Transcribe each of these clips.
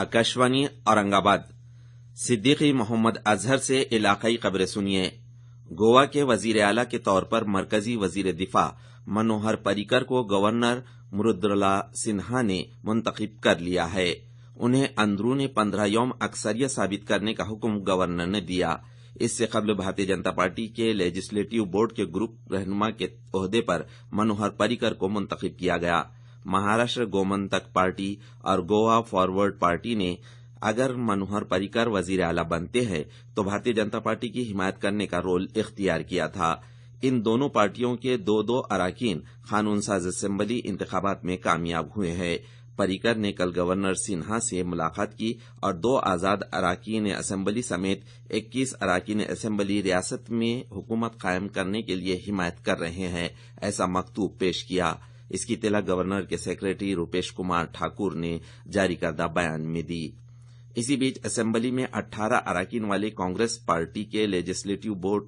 आकाशवाणी औरंगाबाद। सिद्दीकी मोहम्मद अजहर से इलाकाई खबरें सुनिए। गोवा के वजीर आला के तौर पर मरकजी वजीर दिफा मनोहर पर्रिकर को गवर्नर मृदुला सिन्हा ने मुंतखब कर लिया है। उन्हें अंदरूनी 15 यौम अक्सरियत साबित करने का हुक्म गवर्नर ने दिया। इससे कबल भारतीय जनता पार्टी के लेजिस्लेटिव बोर्ड के ग्रुप रहनुमा के ओहदे पर मनोहर पर्रिकर को मुंतखब किया गया। महाराष्ट्र गोमंतक पार्टी और गोवा फॉरवर्ड पार्टी ने अगर मनोहर पर्रिकर वजीर आला बनते हैं तो भारतीय जनता पार्टी की हिमायत करने का रोल इख्तियार किया था। इन दोनों पार्टियों के दो अराकीन कानून साज असेंबली इंतखाबात में कामयाब हुए हैं। पर्रिकर ने कल गवर्नर सिन्हा से मुलाकात की और 2 आजाद अराकीन असेंबली समेत 21 अराकीन असेंबली रियासत में हुकूमत कायम करने के लिए हिमायत कर रहे हैं, ऐसा मकतूब पेश किया। इसकी इत्तला गवर्नर के सेक्रेटरी रूपेश कुमार ठाकुर ने जारी करदा बयान में दी। इसी बीच असेंबली में 18 अराकीन वाले कांग्रेस पार्टी के लेजिस्लेटिव बोर्ड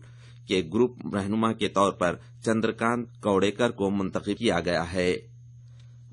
के ग्रुप रहनुमा के तौर पर चंद्रकांत कौड़ेकर को मुंतखब किया गया है।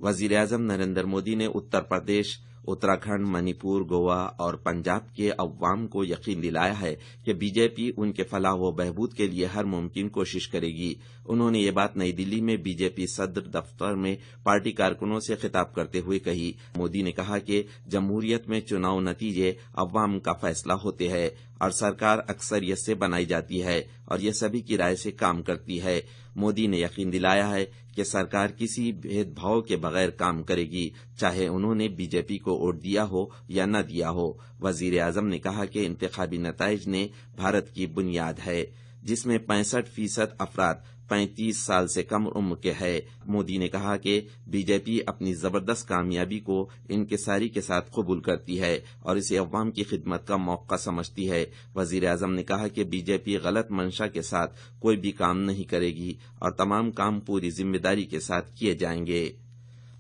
वजीर आजम नरेंद्र मोदी ने उत्तर प्रदेश, उत्तराखंड, मणिपुर, गोवा और पंजाब के अवाम को यकीन दिलाया है कि बीजेपी उनके फलाह व बहबूद के लिए हर मुमकिन कोशिश करेगी। उन्होंने ये बात नई दिल्ली में बीजेपी सदर दफ्तर में पार्टी कारकुनों से खिताब करते हुए कही। मोदी ने कहा कि जमहूरियत में चुनाव नतीजे अवाम का फैसला होते हैं और सरकार अक्सरियत से बनाई जाती है और यह सभी की राय से काम करती है। मोदी ने यकीन दिलाया है कि सरकार किसी भेदभाव के बगैर काम करेगी, चाहे उन्होंने बीजेपी को वोट दिया हो या न दिया हो। वजीर आजम ने कहा कि इंतखाबी नताइज ने भारत की बुनियाद है, जिसमें 65% अफराद 35 साल से कम उम्र के हैं। मोदी ने कहा कि बीजेपी अपनी जबरदस्त कामयाबी को इनकिसारी के साथ कबूल करती है और इसे अवाम की खिदमत का मौका समझती है। वजीर आजम ने कहा कि बीजेपी गलत मंशा के साथ कोई भी काम नहीं करेगी और तमाम काम पूरी जिम्मेदारी के साथ किए जाएंगे।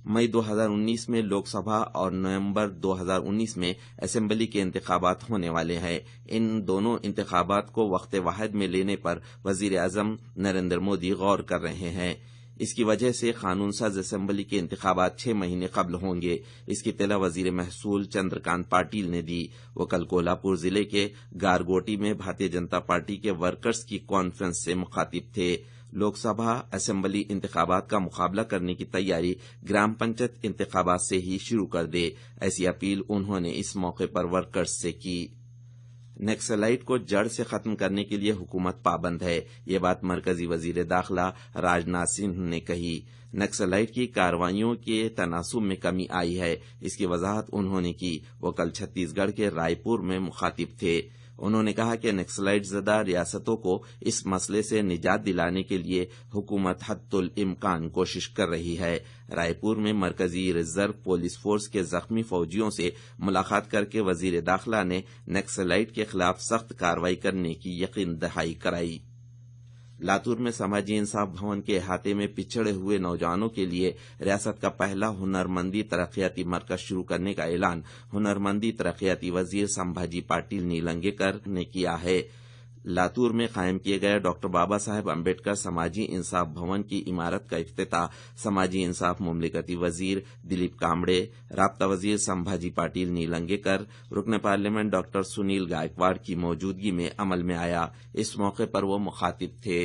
मई 2019 में लोकसभा और नवंबर 2019 में असेंबली के इंतखाबात होने वाले हैं। इन दोनों इंतखाबात को वक्त वाहिद में लेने पर वजीर आजम नरेंद्र मोदी गौर कर रहे हैं। इसकी वजह से कानून साज असेंबली के इंतखाबात 6 महीने कबल होंगे। इसकी इत्तला वजीर महसूल चंद्रकांत पाटिल ने दी। वो कल कोल्हापुर जिले के गारगोटी में भारतीय जनता पार्टी के वर्कर्स की कॉन्फ्रेंस से मुखातिब थे। लोकसभा असेंबली इंतखाबात का मुकाबला करने की तैयारी ग्राम पंचायत इंतखाबात से ही शुरू कर दे, ऐसी अपील उन्होंने इस मौके पर वर्कर्स से की। नक्सलाइट को जड़ से खत्म करने के लिए हुकूमत पाबंद है, ये बात मरकजी वजीर दाखिला राजनाथ सिंह ने कही। नक्सलाइट की कार्रवाइयों के तनासुब में कमी आई है, इसकी वजाहत उन्होंने की। वो कल छत्तीसगढ़ के रायपुर में मुखातिब थे। उन्होंने कहा कि नक्सलाइट ज़दा रियासतों को इस मसले से निजात दिलाने के लिए हुकूमत हद्दुल इम्कान कोशिश कर रही है। रायपुर में मरकजी रिजर्व पुलिस फोर्स के जख्मी फौजियों से मुलाकात करके वजीर दाखिला ने नक्सलाइट के खिलाफ सख्त कार्रवाई करने की यकीन दहाई कराई। लातूर में समाजी इंसाफ भवन के अहाते में पिछड़े हुए नौजवानों के लिए रियासत का पहला हुनरमंदी तरक्याती मरकज शुरू करने का ऐलान हुनरमंदी तरक्याती वजीर संभाजी पाटिल नीलंगेकर ने किया है। लातूर में कायम किए गए डॉक्टर बाबा साहेब अम्बेडकर समाजी इंसाफ भवन की इमारत का इफ्तिताह समाजी इंसाफ मुमलिकती वजीर दिलीप कामड़े, राब्ता वजीर संभाजी पाटिल नीलंगेकर, रुकन पार्लियामेंट डॉक्टर सुनील गायकवाड़ की मौजूदगी में अमल में आया। इस मौके पर वो मुखातिब थे।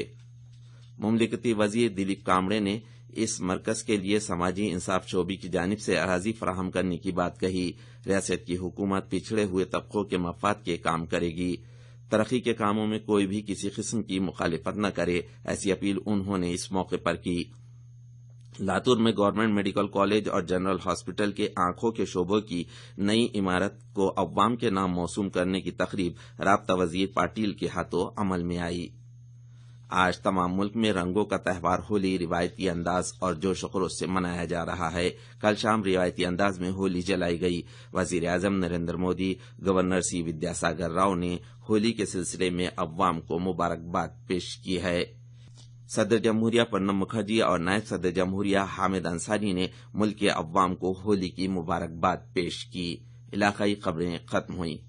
मुमलिकती वजीर दिलीप कामड़े ने इस मरकज के लिए समाजी इंसाफ शोबे की जानिब से अराजी फराहम करने की बात कही। रियासत की हुकूमत पिछड़े हुए तबकों के मफाद के काम करेगी, तरक्की के कामों में कोई भी किसी किस्म की मुखालिफत न करे, ऐसी अपील उन्होंने इस मौके पर की। लातूर में गवर्नमेंट मेडिकल कॉलेज और जनरल हॉस्पिटल के आंखों के शोबों की नई इमारत को अवाम के नाम मौसूम करने की तकरीब राब्ता वजीर पाटिल के हाथों अमल में आई। आज तमाम मुल्क में रंगों का त्यौहार होली रिवायती अंदाज और जोश खरोश से मनाया जा रहा है। कल शाम रिवायती अंदाज में होली जलाई गई। वजीर आजम नरेंद्र मोदी, गवर्नर सी विद्यासागर राव ने होली के सिलसिले में अवाम को मुबारकबाद पेश की है। सदर जमहूरिया प्रणब मुखर्जी और नायब सदर जमहूरिया हामिद अंसारी ने मुल्क के अवाम को होली की मुबारकबाद पेश की। इलाकाई खबरें खत्म हुई।